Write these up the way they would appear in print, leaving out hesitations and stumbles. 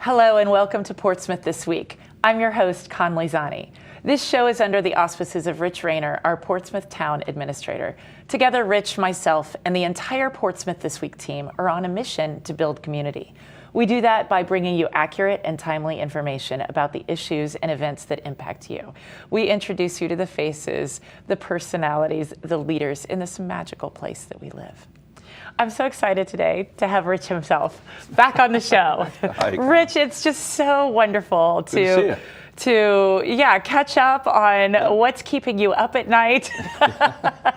Hello and welcome to Portsmouth This Week. I'm your host, Conley Zani. This show is under the auspices of Rich Rayner, our Portsmouth Town Administrator. Together, Rich, myself, and the entire Portsmouth This Week team are on a mission to build community. We do that by bringing you accurate and timely information about the issues and events that impact you. We introduce you to the faces, the personalities, the leaders in this magical place that we live. I'm so excited today to have Rich himself back on the show. Hi. Rich, it's just so wonderful to catch up on what's keeping you up at night.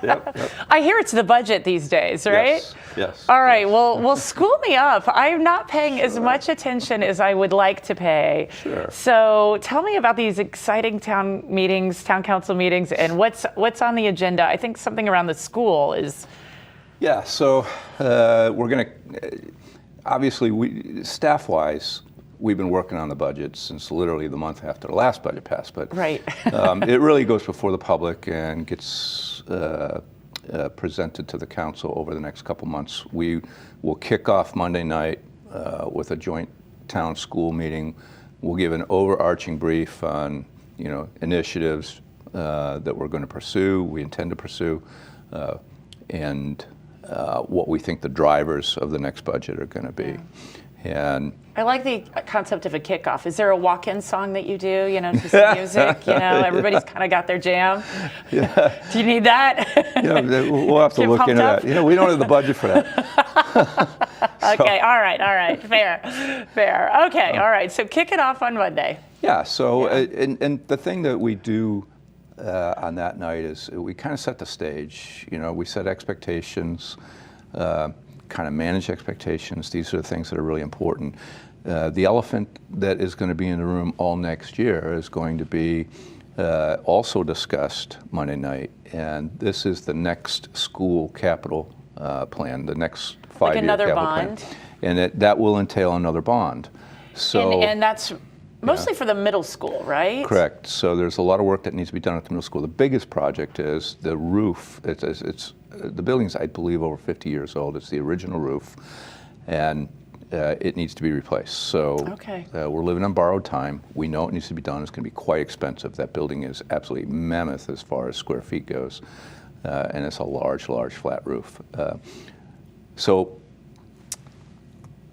Yep. I hear it's the budget these days, right? Yes. All right, well, school me up. I'm not paying as much attention as I would like to pay. Sure. So tell me about these exciting town council meetings, and what's on the agenda. I think something around the school is... Yeah, so we're going to, obviously, staff-wise, we've been working on the budget since literally the month after the last budget passed. But right. It really goes before the public and gets presented to the council over the next couple months. We will kick off Monday night with a joint town school meeting. We'll give an overarching brief on, initiatives that we're going to pursue, we intend to pursue, and what we think the drivers of the next budget are going to be. Yeah. And I like the concept of a kickoff. Is there a walk-in song that you do, to some music? Everybody's kind of got their jam. Yeah. Do you need that? Yeah, we'll have to look into that. We don't have the budget for that. Okay, all right, fair. Okay, all right, so kick it off on Monday. Yeah, so, and the thing that we do on that night is we kind of set the stage. We set expectations, kind of manage expectations. These are the things that are really important. The elephant that is going to be in the room all next year is going to be also discussed Monday night, and this is the next school capital plan, the next 5-year another capital bond? plan. And that will entail another bond. So, and that's mostly for the middle school, right? Correct. So there's a lot of work that needs to be done at the middle school. The biggest project is the roof. It's the building's, I believe, over 50 years old. It's the original roof, and it needs to be replaced. So we're living on borrowed time. We know it needs to be done. It's going to be quite expensive. That building is absolutely mammoth as far as square feet goes, and it's a large flat roof. So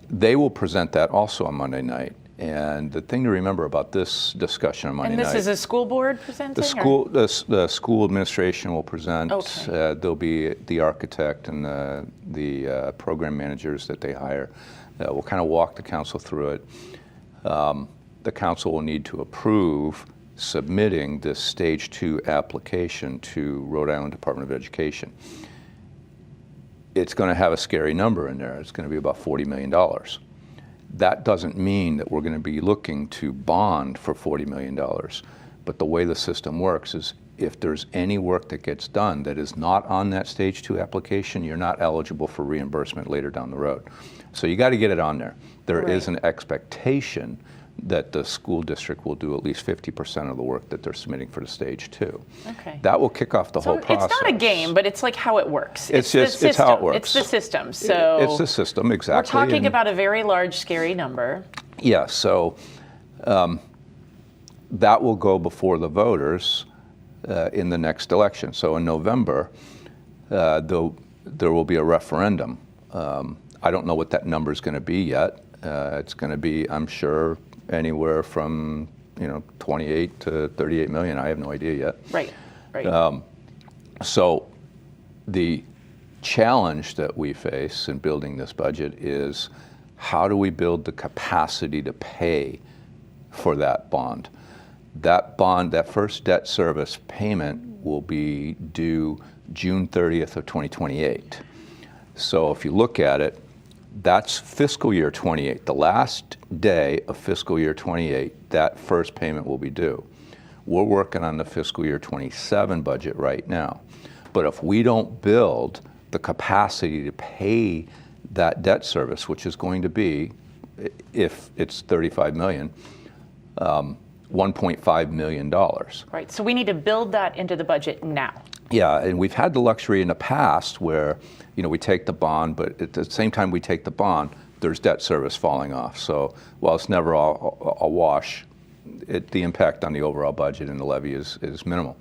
they will present that also on Monday night. And the thing to remember about this discussion on Monday night... And this is a school board presenting? The school administration will present. Okay. There'll be the architect and the program managers that they hire. We'll kind of walk the council through it. The council will need to approve submitting this Stage 2 application to Rhode Island Department of Education. It's going to have a scary number in there. It's going to be about $40 million. That doesn't mean that we're going to be looking to bond for $40 million. But the way the system works is if there's any work that gets done that is not on that Stage 2 application, you're not eligible for reimbursement later down the road. So you got to get it on there. There is an expectation that the school district will do at least 50% of the work that they're submitting for the Stage 2. Okay. That will kick off the whole process. It's not a game, but it's like how it works. It's how it works. It's the system. So it's the system, exactly. We're talking about a very large, scary number. Yeah, so that will go before the voters in the next election. So in November, there will be a referendum. I don't know what that number is going to be yet. It's going to be, I'm sure, anywhere from 28 to 38 million. I have no idea yet. Right. So the challenge that we face in building this budget is how do we build the capacity to pay for that bond? That bond, that first debt service payment will be due June 30th of 2028. So if you look at it, that's fiscal year 28. The last day of fiscal year 28, that first payment will be due. We're working on the fiscal year 27 budget right now. But if we don't build the capacity to pay that debt service, which is going to be, if it's $35 million, $1.5 million. Right, so we need to build that into the budget now. Yeah, and we've had the luxury in the past where, we take the bond, but at the same time we take the bond, there's debt service falling off. So while it's never a wash, the impact on the overall budget and the levy is minimal.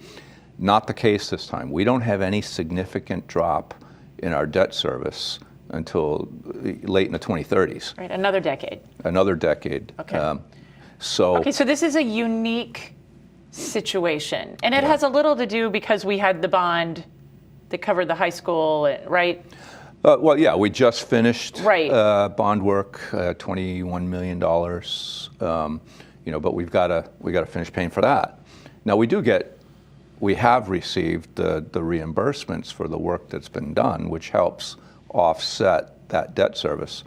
Not the case this time. We don't have any significant drop in our debt service until late in the 2030s. Right, another decade. Another decade. Okay. So this is a unique situation, and it has a little to do because we had the bond that covered the high school, right? Well, yeah, we just finished bond work, $21 million. But we've got to finish paying for that. Now we have received the reimbursements for the work that's been done, which helps offset that debt service.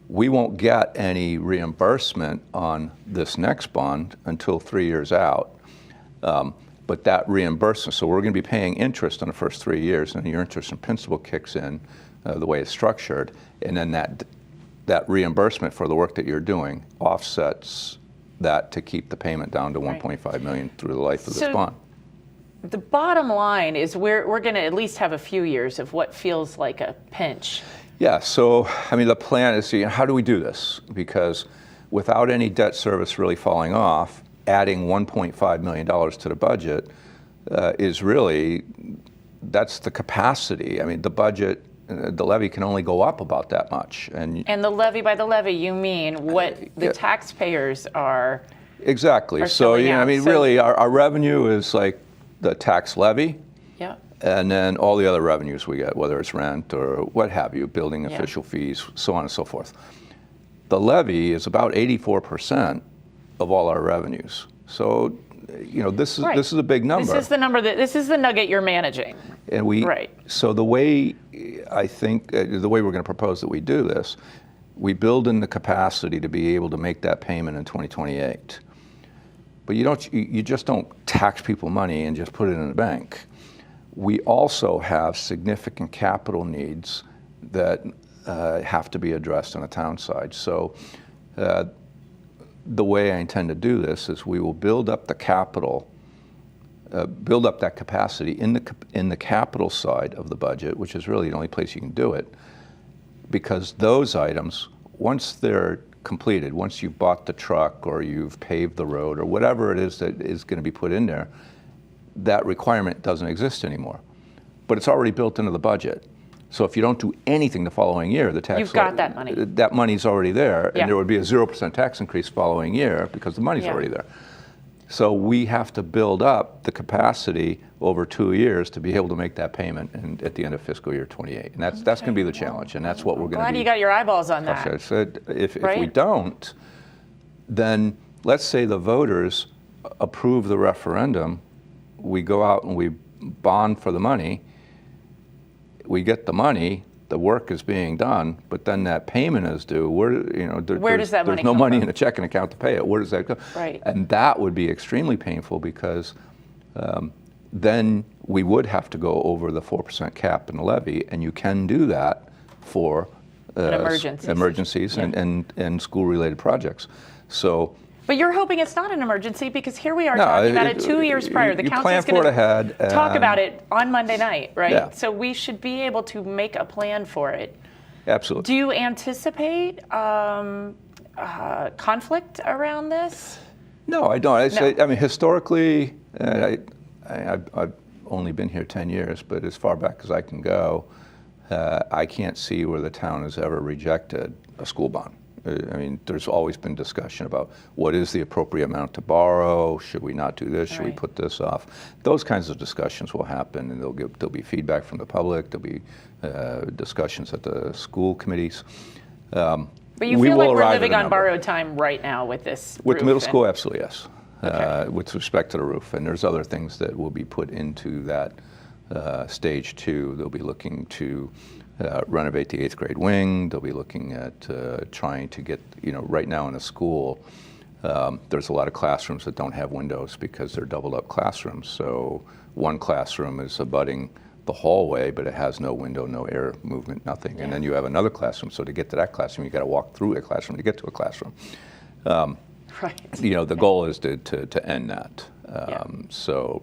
We won't get any reimbursement on this next bond until 3 years out. But that reimbursement, so we're going to be paying interest on the first 3 years, and your interest and principal kicks in the way it's structured, and then that reimbursement for the work that you're doing offsets that to keep the payment down to $1.5 million through the life of this bond. The bottom line is we're going to at least have a few years of what feels like a pinch. Yeah, so the plan is, how do we do this? Because without any debt service really falling off, adding $1.5 million to the budget is really, that's the capacity. The budget, the levy can only go up about that much. And the levy, by the levy, you mean what the taxpayers are. Exactly. So, really, our revenue is like the tax levy. Yeah. And then all the other revenues we get, whether it's rent or what have you, building official fees, so on and so forth. The levy is about 84% of all our revenues. So, this is a big number. This is the nugget you're managing. And so the way I think, the way we're going to propose that we do this, we build in the capacity to be able to make that payment in 2028. But you just don't tax people money and just put it in the bank. We also have significant capital needs that have to be addressed on the town side. So the way I intend to do this is we will build up the capital, build up that capacity in the capital side of the budget, which is really the only place you can do it, because those items, once they're completed, once you've bought the truck or you've paved the road or whatever it is that is going to be put in there, that requirement doesn't exist anymore. But it's already built into the budget. So if you don't do anything the following year, the tax... You've got that money. That money's already there, and there would be a 0% tax increase following year because the money's already there. So we have to build up the capacity over 2 years to be able to make that payment at the end of fiscal year 28. And that's going to be the challenge, and that's what we're going to be... Glad you got your eyeballs on that. If we don't, then let's say the voters approve the referendum, we go out and we bond for the money, we get the money, the work is being done, but then that payment is due. Where does that money There's no money in a checking account to pay it. Where does that go? Right. And that would be extremely painful because then we would have to go over the 4% cap in the levy, and you can do that for emergencies and school-related projects. So. But you're hoping it's not an emergency because here we are talking about it 2 years prior. The council's going to talk about it on Monday night, right? Yeah. So we should be able to make a plan for it. Absolutely. Do you anticipate conflict around this? No, I don't. Historically, I've only been here 10 years, but as far back as I can go, I can't see where the town has ever rejected a school bond. There's always been discussion about what is the appropriate amount to borrow, should we not do this, should we put this off? Those kinds of discussions will happen, and there'll be feedback from the public, there'll be discussions at the school committees. But you feel like we're living on borrowed time right now with this With the middle school, absolutely, yes. With respect to the roof, and there's other things that will be put into that stage 2. They'll be looking to renovate the 8th grade wing. They'll be looking at trying to get, right now in a school, there's a lot of classrooms that don't have windows because they're doubled up classrooms. So one classroom is abutting the hallway, but it has no window, no air movement, nothing. Yeah. And then you have another classroom. So to get to that classroom, you got to walk through a classroom to get to a classroom. The goal is to end that. So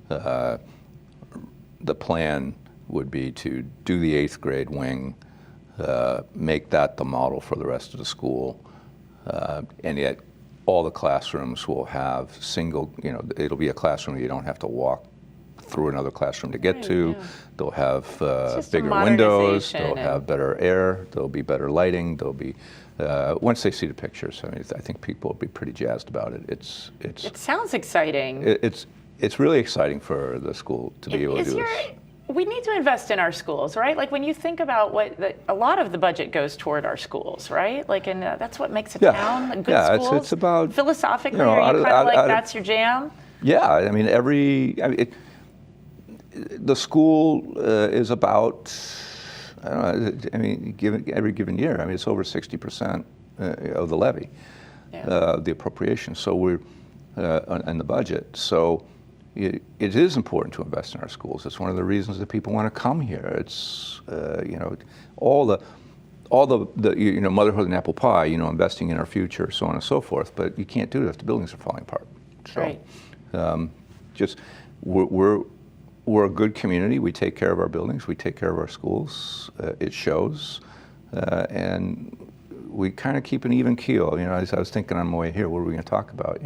the plan would be to do the 8th grade wing make that the model for the rest of the school. And yet all the classrooms will have it'll be a classroom you don't have to walk through another classroom to get to. Yeah. They'll have Just bigger a windows, modernization they'll have better air, there'll be better lighting, there'll be, once they see the pictures, I think people will be pretty jazzed about it. It sounds exciting. It's really exciting for the school to be able to do this. We need to invest in our schools, right? Like when you think about a lot of the budget goes toward our schools, right? Like, and that's what makes a town, good schools. It's about, philosophically, are you kind of like that's your jam? Yeah, I mean, the school is about, I don't know, I mean, every given year, I mean, it's over 60% of the levy, the appropriation. So we're, in the budget. So it is important to invest in our schools. It's one of the reasons that people want to come here. It's, all the motherhood and apple pie, investing in our future, so on and so forth. But you can't do it if the buildings are falling apart. So, right. We're a good community. We take care of our buildings. We take care of our schools. It shows, and we kind of keep an even keel. As I was thinking on my way here, what are we going to talk about?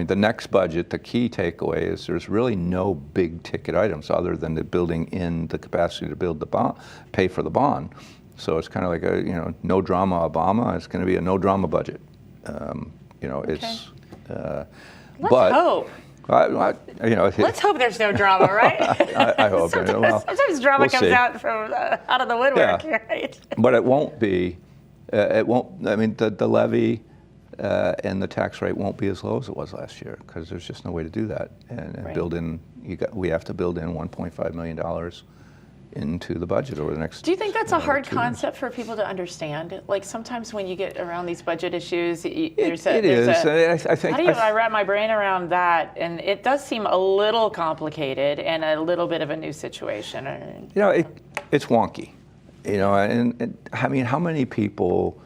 The next budget, the key takeaway is there's really no big ticket items other than the building in the capacity to build the bond, pay for the bond. So it's kind of like a no drama Obama. It's going to be a no drama budget. Okay. But hope. Let's hope there's no drama, right? I hope. Sometimes drama comes out of the woodwork, right? But it won't be. It won't. I mean, the levy and the tax rate won't be as low as it was last year because there's just no way to do that. And right. build in. We have to build in $1.5 million into the budget over the next. Do you think that's a hard concept for people to understand? Like sometimes when you get around these budget issues, it is. I think. How do I wrap my brain around that? And it does seem a little complicated and a little bit of a new situation. It's wonky. And I mean, how many people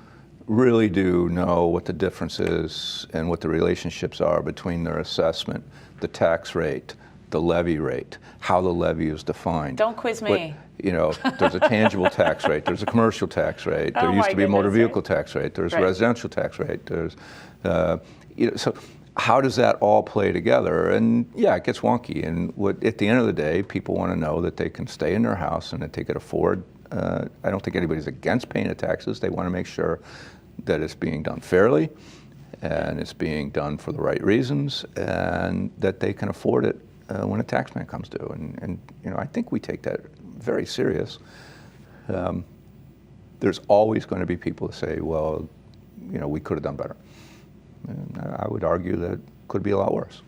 really do know what the difference is and what the relationships are between their assessment, the tax rate, the levy rate, how the levy is defined? Don't quiz me. There's a tangible tax rate, there's a commercial tax rate, there used to be a motor vehicle tax rate, there's a residential tax rate, there's, so how does that all play together? And it gets wonky. And at the end of the day, people want to know that they can stay in their house and that they could afford. I don't think anybody's against paying the taxes. They want to make sure that it's being done fairly and it's being done for the right reasons and that they can afford it when a taxman comes due. And I think we take that very serious. There's always going to be people who say, well, we could have done better. And I would argue that it could be a lot worse.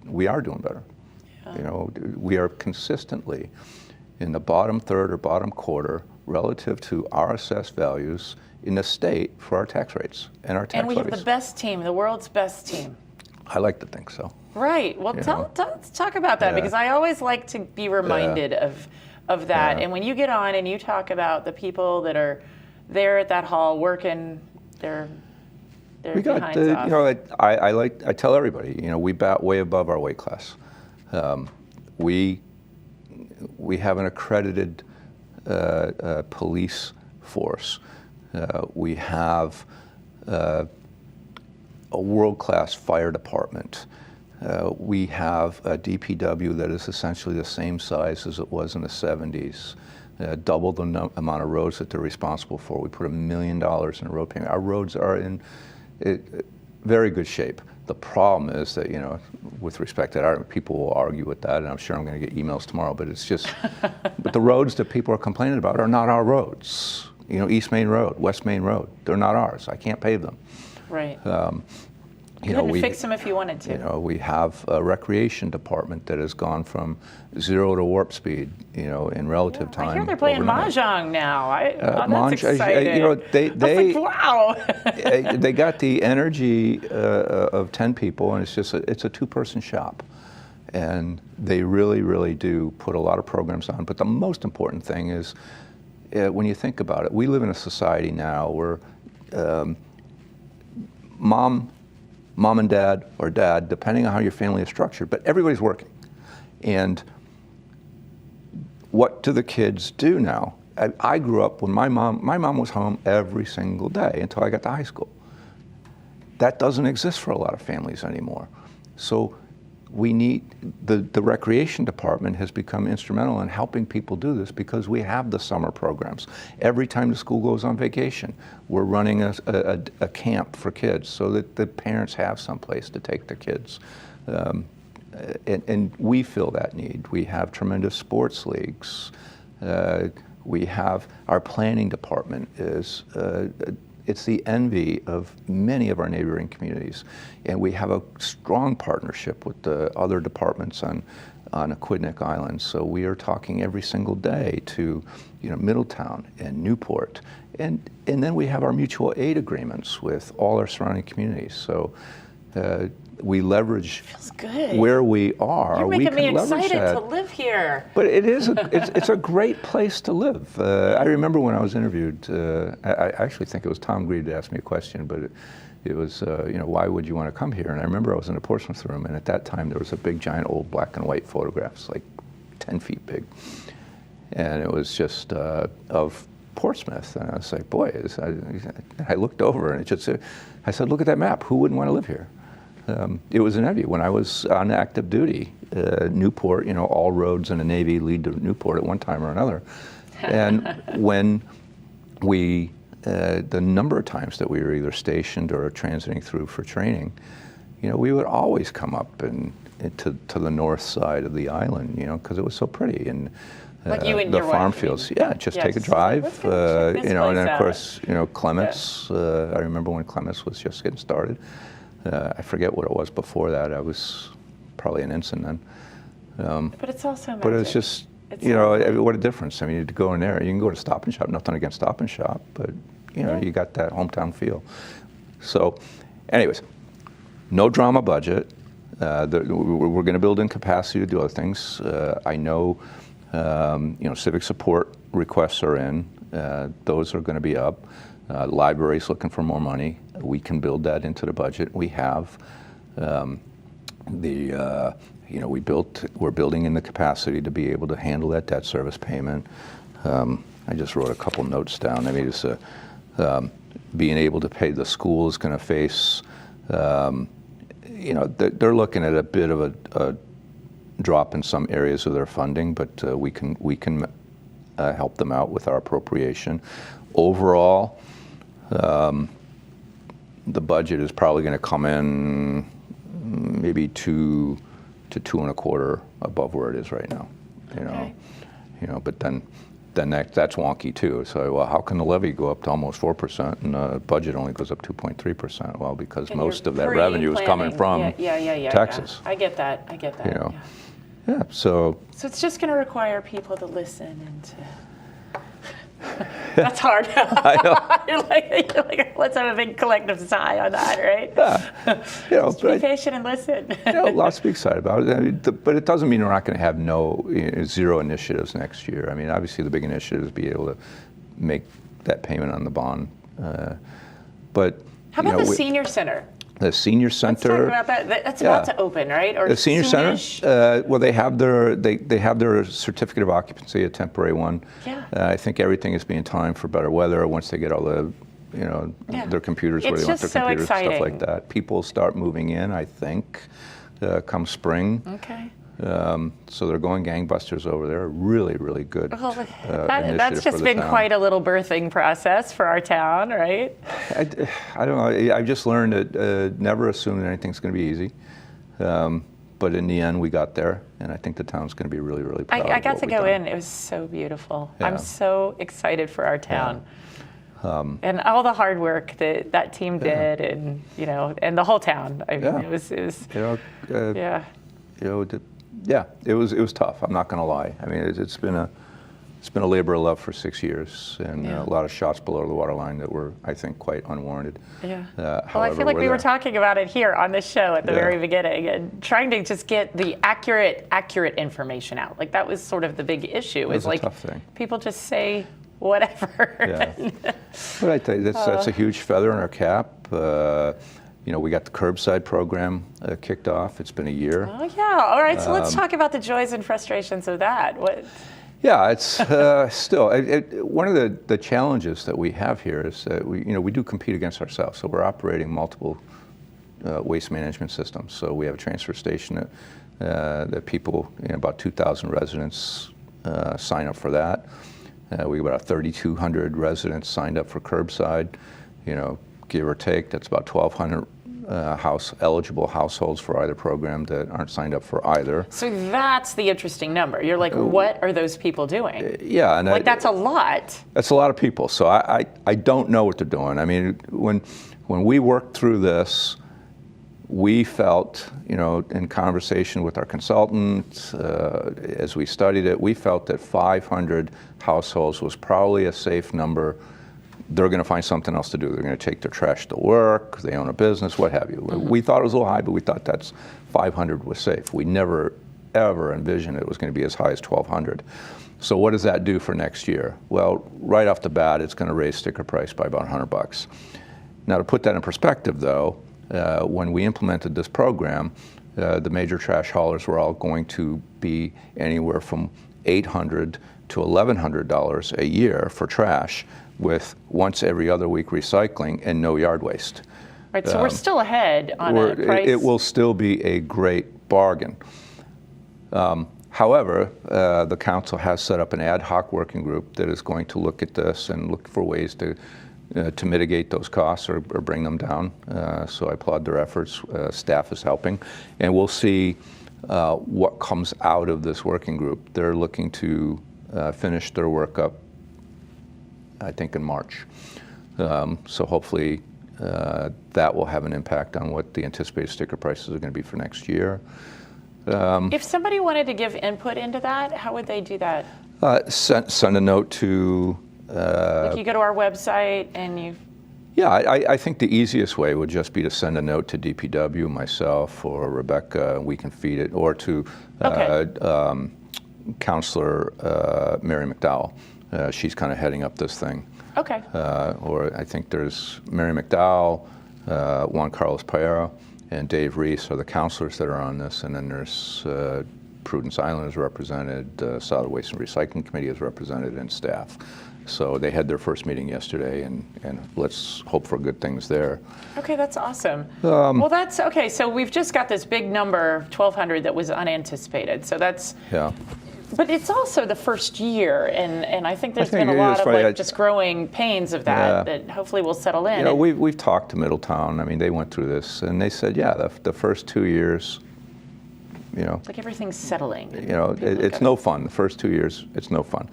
We are doing better. Yeah. We are consistently in the bottom third or bottom quarter relative to our assessed values in the state for our tax rates and our tax levies. And we have the best team, the world's best team. I like to think so. Right. Well, let's talk about that because I always like to be reminded of that. And when you get on and you talk about the people that are there at that hall working their behinds off. I tell everybody, we bat way above our weight class. We have an accredited police force. We have a world-class fire department. We have a DPW that is essentially the same size as it was in the 70s, double the amount of roads that they're responsible for. We put $1 million in road payment. Our roads are in very good shape. The problem is that, with respect to that, people will argue with that, and I'm sure I'm going to get emails tomorrow, but it's just, but the roads that people are complaining about are not our roads. East Main Road, West Main Road, they're not ours. I can't pave them. Right. You couldn't fix them if you wanted to. We have a recreation department that has gone from 0 to warp speed, in relative time. I hear they're playing mahjong now. That's exciting. They wow. they got the energy of 10 people, and it's a two-person shop, and they really, really do put a lot of programs on. But the most important thing is, when you think about it, we live in a society now where mom and dad, or dad, depending on how your family is structured, but everybody's working. And what do the kids do now? I grew up when my mom was home every single day until I got to high school. That doesn't exist for a lot of families anymore. So we need, the recreation department has become instrumental in helping people do this because we have the summer programs. Every time the school goes on vacation, we're running a camp for kids so that the parents have some place to take their kids. And we fill that need. We have tremendous sports leagues. We have, our planning department is, it's the envy of many of our neighboring communities. And we have a strong partnership with the other departments on Aquidneck Island. So we are talking every single day to, Middletown and Newport. And then we have our mutual aid agreements with all our surrounding communities. So we leverage where we are. You're making me excited that. to live here. But it is it's a great place to live. I remember when I was interviewed, I actually think it was Tom Greed that asked me a question, but it was, why would you want to come here? And I remember I was in a Portsmouth room, and at that time there was a big, giant, old black and white photographs, like 10 feet big. And it was just of Portsmouth. And I was like, boy, I looked over, and I said, look at that map. Who wouldn't want to live here? It was an envy. When I was on active duty, Newport, all roads in the Navy lead to Newport at one time or another. And when we, the number of times that we were either stationed or transiting through for training, we would always come up to the north side of the island, because it was so pretty. And like you and the your farm wife, fields, just take a drive, and then of course, Clements. I remember when Clements was just getting started. I forget what it was before that. I was probably an ensign then. But it's also magic. But it's just, what a difference. I mean, to go in there, you can go to Stop and Shop, nothing against Stop and Shop, but, you got that hometown feel. So, anyways, no drama budget. We're going to build in capacity to do other things. I know, civic support requests are in. Those are going to be up. Library's looking for more money. We can build that into the budget. We have we're building in the capacity to be able to handle that debt service payment. I just wrote a couple notes down. I mean, it's being able to pay. The school is going to face, they're looking at a bit of a drop in some areas of their funding, but we can help them out with our appropriation. Overall, the budget is probably going to come in maybe 2 to 2.25 above where it is right now. Okay. But then that's wonky too. So, well, how can the levy go up to almost 4% and the budget only goes up 2.3%? Well, because most of that revenue is coming from Texas. I get that. Yeah. So it's just going to require people to listen and to. That's hard. You're like, let's have a big collective sigh on that, right? Yeah. Just be patient and listen. Lots to be excited about. I mean, but it doesn't mean we're not going to have zero initiatives next year. I mean, obviously the big initiative is be able to make that payment on the bond. But how about the senior center? The senior center. Let's talk about that. That's about to open, right? Or the senior soon-ish? center. Well, they have their certificate of occupancy, a temporary one. Yeah. I think everything is being timed for better weather once they get all the, their computers where they want their computers, stuff like that. People start moving in, I think, come spring. Okay. So they're going gangbusters over there. Really, really good. Well, that's just been quite a little birthing process for our town, right? I don't know. I've just learned that never assume that anything's going to be easy. But in the end, we got there, and I think the town's going to be really, really proud. I got to go in. It was so beautiful. Yeah. I'm so excited for our town. Yeah. And all the hard work that team did, and and the whole town. I mean, it was it was tough. I'm not going to lie. I mean, it's been a labor of love for 6 years, and a lot of shots below the waterline that were, I think, quite unwarranted. Yeah. Well, I feel like we were talking about it here on this show at the very beginning, and trying to just get the accurate information out. Like that was sort of the big issue. It's like a tough thing. People just say whatever. Yeah. But I tell you, that's a huge feather in our cap. We got the curbside program kicked off. It's been a year. Oh, yeah. All right. So let's talk about the joys and frustrations of that. Yeah, it's still one of the challenges that we have here is that we do compete against ourselves. So we're operating multiple waste management systems. So we have a transfer station that people, about 2,000 residents sign up for that. We have about 3,200 residents signed up for curbside. Give or take, that's about 1,200 eligible households for either program that aren't signed up for either. So that's the interesting number. You're like, what are those people doing? Yeah, and that's a lot. That's a lot of people. So I don't know what they're doing. I mean, when we worked through this, we felt, in conversation with our consultant, as we studied it, we felt that 500 households was probably a safe number. They're going to find something else to do. They're going to take their trash to work, they own a business, what have you. Mm-hmm. We thought it was a little high, but we thought that's 500 was safe. We never, ever envisioned it was going to be as high as 1,200. So what does that do for next year? Well, right off the bat, it's going to raise sticker price by about $100. Now, to put that in perspective, though, when we implemented this program, the major trash haulers were all going to be anywhere from $800 to $1,100 a year for trash, with once every other week recycling and no yard waste. Right, so we're still ahead on a price. It will still be a great bargain. However, the council has set up an ad hoc working group that is going to look at this and look for ways to mitigate those costs or bring them down. So I applaud their efforts. Staff is helping. And we'll see what comes out of this working group. They're looking to finish their work up, I think, in March. So hopefully that will have an impact on what the anticipated sticker prices are going to be for next year. If somebody wanted to give input into that, how would they do that? Send a note to... like you go to our website and you... Yeah, I think the easiest way would just be to send a note to DPW, myself, or Rebecca, and we can feed it, or to Counselor Mary McDowell. She's kind of heading up this thing. Okay. Or I think there's Mary McDowell, Juan Carlos Paella, and Dave Reese are the counselors that are on this, and then there's Prudence Island is represented, Solid Waste and Recycling Committee is represented, and staff. So they had their first meeting yesterday, and let's hope for good things there. Okay, that's awesome. Well, that's okay. So we've just got this big number, 1,200, that was unanticipated. So that's... Yeah. But it's also the first year, and I think there's been a lot of just growing pains of that that hopefully will settle in. We've talked to Middletown. I mean, they went through this, and they said, the first 2 years, like everything's settling. It's no fun. The first 2 years, it's no fun.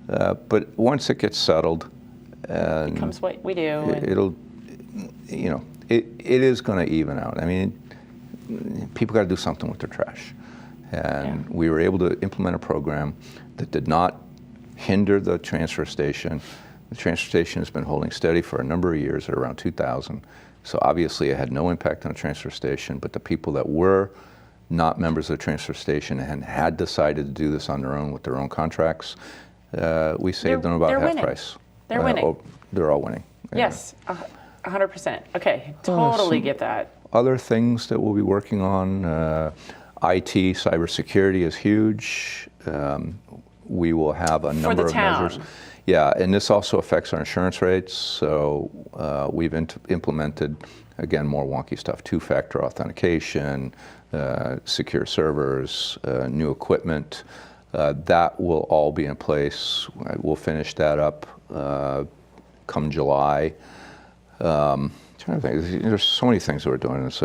But once it gets settled, it becomes what we do. It is going to even out. I mean, people got to do something with their trash. And we were able to implement a program that did not hinder the transfer station. The transfer station has been holding steady for a number of years at around 2,000. So obviously it had no impact on the transfer station, but the people that were not members of the transfer station and had decided to do this on their own with their own contracts, we saved them about half price. They're winning. They're all winning. Yes, 100%. Okay, totally get that. Other things that we'll be working on, IT, cybersecurity is huge. We will have a number of measures. Yeah, and this also affects our insurance rates. So we've implemented, again, more wonky stuff, two-factor authentication, secure servers, new equipment. That will all be in place. We'll finish that up come July. Trying to think, there's so many things that we're doing. It's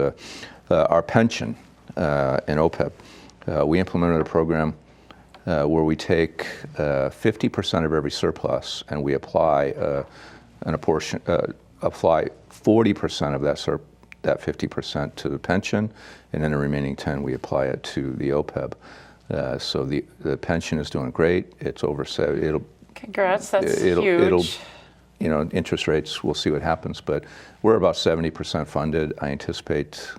our pension. In OPEB, we implemented a program where we take 50% of every surplus and we apply apply 40% of that 50% to the pension, and then the remaining 10 we apply it to the OPEB. So the pension is doing great. It's over. Congrats, that's huge. Interest rates. We'll see what happens, but we're about 70% funded. I anticipate.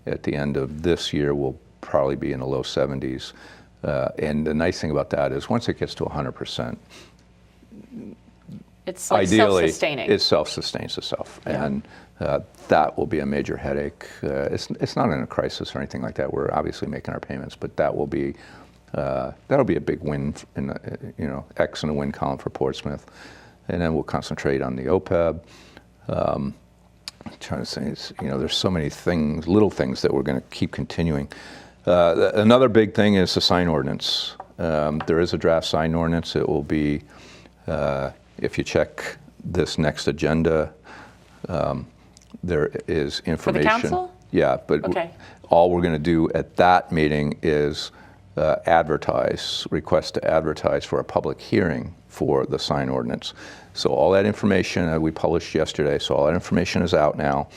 At the end of this year, we'll probably be in the low 70s. And the nice thing about that is once it gets to 100%, it's like ideally, self-sustaining. It self-sustains itself. Yeah. And that will be a major headache. It's not in a crisis or anything like that. We're obviously making our payments, but that will be That'll be a big win, X in the win column for Portsmouth. And then we'll concentrate on the OPEB. I'm trying to say, there's so many things, little things that we're going to keep continuing. Another big thing is the sign ordinance. There is a draft sign ordinance. It will be, if you check this next agenda, there is information. For the council? Yeah, but okay. All we're going to do at that meeting is request to advertise for a public hearing for the sign ordinance. So all that information we published yesterday, so all that information is out now.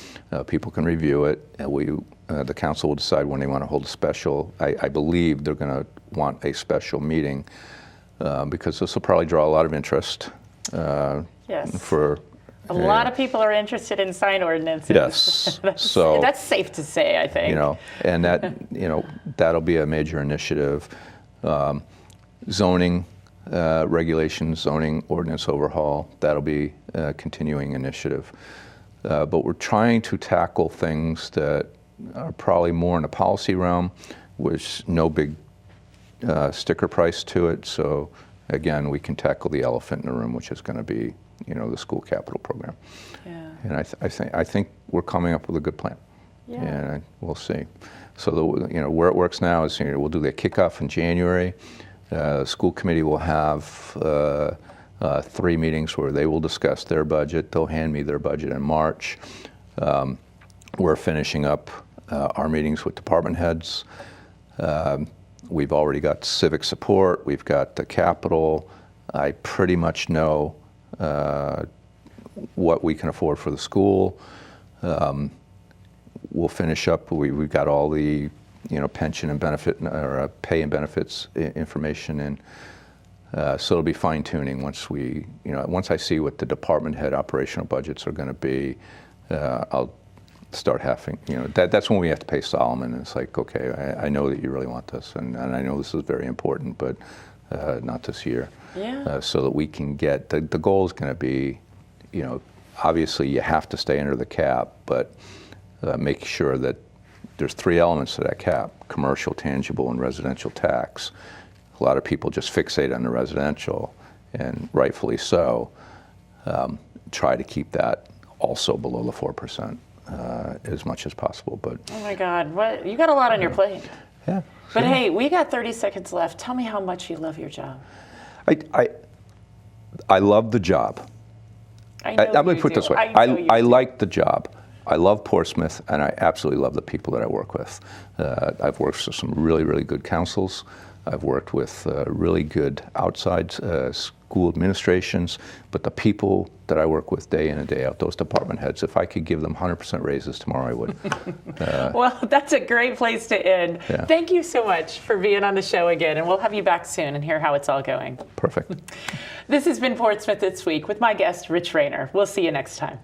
People can review it. The council will decide when they want to hold a special. I believe they're going to want a special meeting because this will probably draw a lot of interest. Yes. For a lot of people are interested in sign ordinances. Yes. That's safe to say, I think. And that that'll be a major initiative. Zoning regulations, zoning ordinance overhaul, that'll be a continuing initiative. But we're trying to tackle things that are probably more in the policy realm, with no big sticker price to it. So again, we can tackle the elephant in the room, which is going to be, the school capital program. Yeah. And I think we're coming up with a good plan. Yeah. And we'll see. So where it works now is we'll do the kickoff in January. The school committee will have 3 meetings where they will discuss their budget. They'll hand me their budget in March. We're finishing up our meetings with department heads. We've already got civic support. We've got the capital. I pretty much know what we can afford for the school. We'll finish up. We've got all the pension and benefit or pay and benefits information in. So it'll be fine tuning once I see what the department head operational budgets are going to be. I'll start having, that's when we have to pay Solomon. And it's like, okay, I know that you really want this, and I know this is very important, but not this year. Yeah. So that we can get, the goal is going to be, obviously you have to stay under the cap, but make sure that there's 3 elements to that cap: commercial, tangible, and residential tax. A lot of people just fixate on the residential, and rightfully so. Try to keep that also below the 4%. As much as possible, but oh my God, what you got a lot on your plate. Yeah. But hey, we got 30 seconds left. Tell me how much you love your job. I love the job. I'm going to put it this way. I like the job. I love Portsmouth, and I absolutely love the people that I work with. I've worked with some really, really good councils. I've worked with really good outside school administrations, but the people that I work with day in and day out, those department heads, if I could give them 100% raises tomorrow, I would. Well, that's a great place to end. Yeah. Thank you so much for being on the show again, and we'll have you back soon and hear how it's all going. Perfect. This has been Portsmouth This Week with my guest, Rich Rayner. We'll see you next time.